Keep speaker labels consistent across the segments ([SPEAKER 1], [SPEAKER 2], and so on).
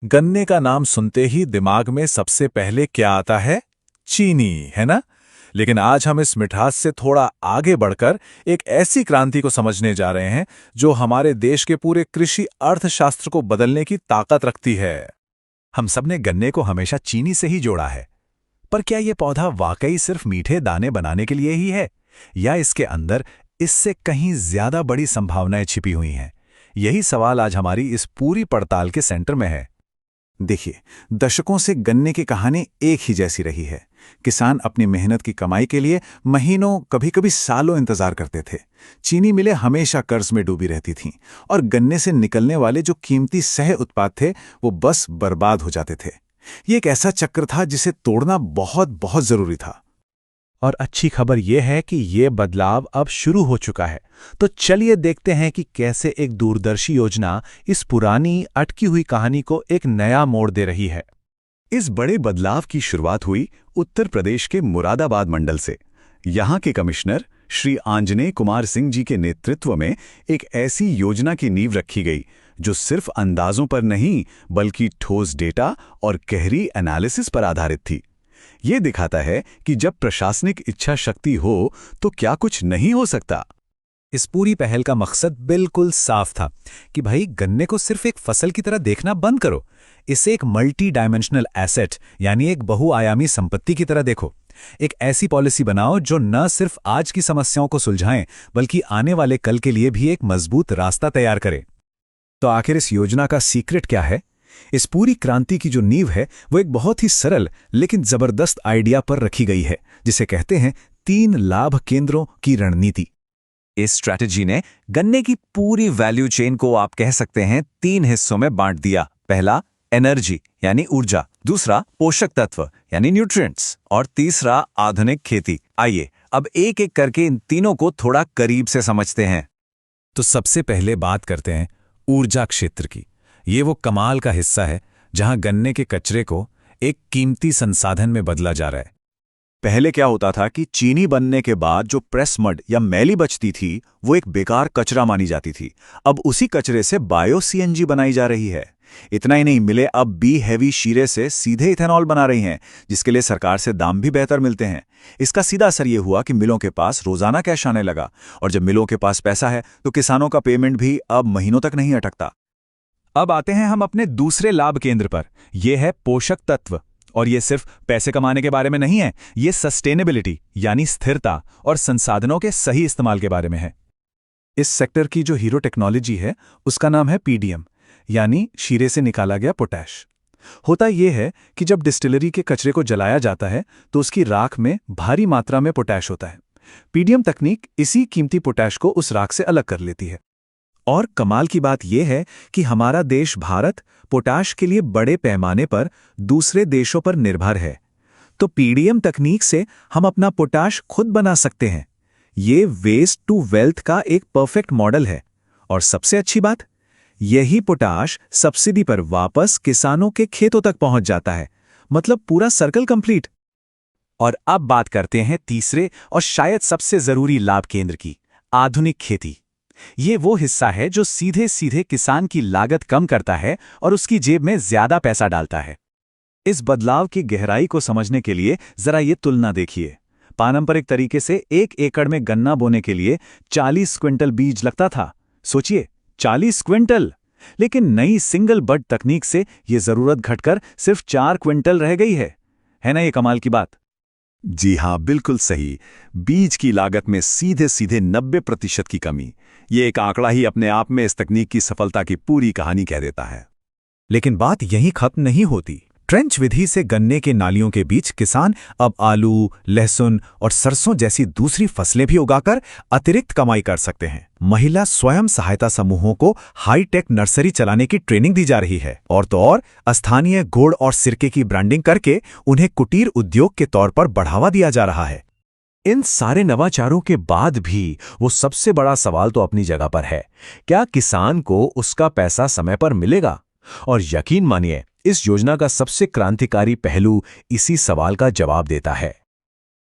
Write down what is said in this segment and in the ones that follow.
[SPEAKER 1] गन्ने का नाम सुनते ही दिमाग में सबसे पहले क्या आता है? चीनी, है ना? लेकिन आज हम इस मिठास से थोड़ा आगे बढ़कर एक ऐसी क्रांति को समझने जा रहे हैं जो हमारे देश के पूरे कृषि अर्थशास्त्र को बदलने की ताकत रखती है। हम सबने गन्ने को हमेशा चीनी से ही जोड़ा है, पर क्या ये पौधा वाकई सिर्फ मीठे दाने बनाने के लिए ही है, या इसके अंदर इससे कहीं ज्यादा बड़ी संभावनाएं छिपी हुई हैं? यही सवाल आज हमारी इस पूरी पड़ताल के सेंटर में है।
[SPEAKER 2] देखिए, दशकों से गन्ने की कहानी एक ही जैसी रही है। किसान अपनी मेहनत की कमाई के लिए महीनों, कभी-कभी सालों इंतजार करते थे। चीनी मिलें हमेशा कर्ज में डूबी रहती थीं और गन्ने से निकलने वाले जो कीमती सह उत्पाद थे, वो बस बर्बाद हो जाते थे। ये एक ऐसा चक्र था जिसे तोड़ना बहुत बहुत जरूरी था।
[SPEAKER 1] और अच्छी खबर यह है कि ये बदलाव अब शुरू हो चुका है। तो चलिए देखते हैं कि कैसे एक दूरदर्शी योजना इस पुरानी अटकी हुई कहानी को एक नया मोड़ दे रही है।
[SPEAKER 3] इस बड़े बदलाव की शुरुआत हुई उत्तर प्रदेश के मुरादाबाद मंडल से। यहाँ के कमिश्नर श्री आंजनेय कुमार सिंह जी के नेतृत्व में एक ऐसी योजना की नींव रखी गई जो सिर्फ अंदाजों पर नहीं बल्कि ठोस डेटा और गहरी एनालिसिस पर आधारित थी। ये दिखाता है कि जब प्रशासनिक इच्छा शक्ति हो तो क्या कुछ नहीं हो सकता।
[SPEAKER 1] इस पूरी पहल का मकसद बिल्कुल साफ था कि भाई गन्ने को सिर्फ एक फसल की तरह देखना बंद करो, इसे एक मल्टी डायमेंशनल एसेट यानी एक बहुआयामी संपत्ति की तरह देखो। एक ऐसी पॉलिसी बनाओ जो न सिर्फ आज की समस्याओं को सुलझाएं बल्कि आने वाले कल के लिए भी एक मजबूत रास्ता तैयार करे।
[SPEAKER 2] तो आखिर इस योजना का सीक्रेट क्या है? इस पूरी क्रांति की जो नींव है वो एक बहुत ही सरल लेकिन जबरदस्त आइडिया पर रखी गई है, जिसे कहते हैं 3 लाभ केंद्रों की रणनीति।
[SPEAKER 4] इस स्ट्रैटेजी ने गन्ने की पूरी वैल्यू चेन को आप कह सकते हैं 3 हिस्सों में बांट दिया। पहला एनर्जी यानी ऊर्जा, दूसरा पोषक तत्व यानी न्यूट्रिएंट्स और तीसरा आधुनिक खेती। आइए अब एक एक करके इन तीनों को थोड़ा करीब से समझते हैं।
[SPEAKER 1] तो सबसे पहले बात करते हैं ऊर्जा क्षेत्र की। ये वो कमाल का हिस्सा है जहां गन्ने के कचरे को एक कीमती संसाधन में बदला जा रहा है।
[SPEAKER 2] पहले क्या होता था कि चीनी बनने के बाद जो प्रेस मड या मैली बचती थी वो एक बेकार कचरा मानी जाती थी। अब उसी कचरे से बायो सीएनजी बनाई जा रही है। इतना ही नहीं, मिले अब बी हैवी शीरे से सीधे इथेनॉल बना रही हैं, जिसके लिए सरकार से दाम भी बेहतर मिलते हैं। इसका सीधा असर ये हुआ कि मिलों के पास रोजाना कैश आने लगा, और जब मिलों के पास पैसा है तो किसानों का पेमेंट भी अब महीनों तक नहीं अटकता।
[SPEAKER 1] अब आते हैं हम अपने दूसरे लाभ केंद्र पर। यह है पोषक तत्व। और ये सिर्फ पैसे कमाने के बारे में नहीं है, ये सस्टेनेबिलिटी यानी स्थिरता और संसाधनों के सही इस्तेमाल के बारे में है।
[SPEAKER 2] इस सेक्टर की जो हीरो टेक्नोलॉजी है उसका नाम है पीडीएम, यानी शीरे से निकाला गया पोटैश। होता यह है कि जब डिस्टिलरी के कचरे को जलाया जाता है तो उसकी राख में भारी मात्रा में पोटैश होता है। पीडीएम तकनीक इसी कीमती पोटैश को उस राख से अलग कर लेती है। और कमाल की बात यह है कि हमारा देश भारत पोटाश के लिए बड़े पैमाने पर दूसरे देशों पर निर्भर है। तो पीडीएम तकनीक से हम अपना पोटाश खुद बना सकते हैं। ये वेस्ट टू वेल्थ का एक परफेक्ट मॉडल है। और सबसे अच्छी बात, यही पोटाश सब्सिडी पर वापस किसानों के खेतों तक पहुंच जाता है। मतलब पूरा सर्कल कंप्लीट।
[SPEAKER 1] और अब बात करते हैं तीसरे और शायद सबसे जरूरी लाभ केंद्र की, आधुनिक खेती। ये वो हिस्सा है जो सीधे सीधे किसान की लागत कम करता है और उसकी जेब में ज्यादा पैसा डालता है।
[SPEAKER 2] इस बदलाव की गहराई को समझने के लिए जरा ये तुलना देखिए। पारंपरिक तरीके से 1 एकड़ में गन्ना बोने के लिए 40 क्विंटल बीज लगता था। सोचिए, 40 क्विंटल! लेकिन नई सिंगल बड तकनीक से ये जरूरत घटकर सिर्फ 4 क्विंटल रह गई है। है ना ये कमाल की बात?
[SPEAKER 3] जी हाँ, बिल्कुल सही। बीज की लागत में सीधे सीधे 90% की कमी। ये एक आंकड़ा ही अपने आप में इस तकनीक की सफलता की पूरी कहानी कह देता है।
[SPEAKER 1] लेकिन बात यहीं खत्म नहीं होती। ट्रेंच विधि से गन्ने के नालियों के बीच किसान अब आलू, लहसुन और सरसों जैसी दूसरी फसलें भी उगाकर अतिरिक्त कमाई कर सकते हैं। महिला स्वयं सहायता समूहों को हाईटेक नर्सरी चलाने की ट्रेनिंग दी जा रही है। और तो और स्थानीय गुड़ और सिरके की ब्रांडिंग करके उन्हें कुटीर उद्योग के तौर पर बढ़ावा दिया जा रहा है। इन सारे नवाचारों के बाद भी वो सबसे बड़ा सवाल तो अपनी जगह पर है, क्या किसान को उसका पैसा समय पर मिलेगा? और यकीन मानिए, इस योजना का सबसे क्रांतिकारी पहलू इसी सवाल का जवाब देता है।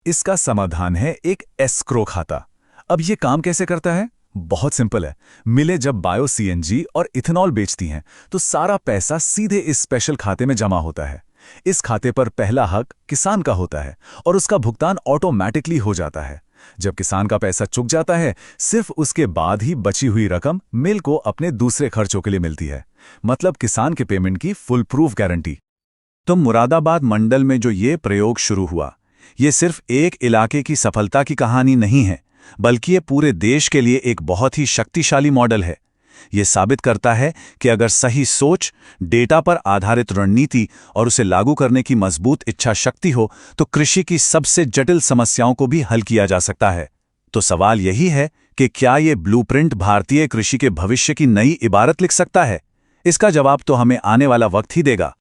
[SPEAKER 2] इसका समाधान है एक एस्क्रो खाता। अब ये काम कैसे करता है? बहुत सिंपल है। मिलें जब बायो सीएनजी और इथेनॉल बेचती हैं तो सारा पैसा सीधे इस स्पेशल खाते में जमा होता है। इस खाते पर पहला हक किसान का होता है और उसका भुगतान ऑटोमैटिकली हो जाता है। जब किसान का पैसा चुक जाता है, सिर्फ उसके बाद ही बची हुई रकम मिल को अपने दूसरे खर्चों के लिए मिलती है। मतलब किसान के पेमेंट की फुल प्रूफ गारंटी। तो मुरादाबाद मंडल में जो ये प्रयोग शुरू हुआ, ये सिर्फ एक इलाके की सफलता की कहानी नहीं है, बल्कि ये पूरे देश के लिए एक बहुत ही शक्तिशाली मॉडल है। ये साबित करता है कि अगर सही सोच, डेटा पर आधारित रणनीति और उसे लागू करने की मजबूत इच्छा शक्ति हो तो कृषि की सबसे जटिल समस्याओं को भी हल किया जा सकता है। तो सवाल यही है कि क्या ये ब्लूप्रिंट भारतीय कृषि के भविष्य की नई इबारत लिख सकता है? इसका जवाब तो हमें आने वाला वक्त ही देगा।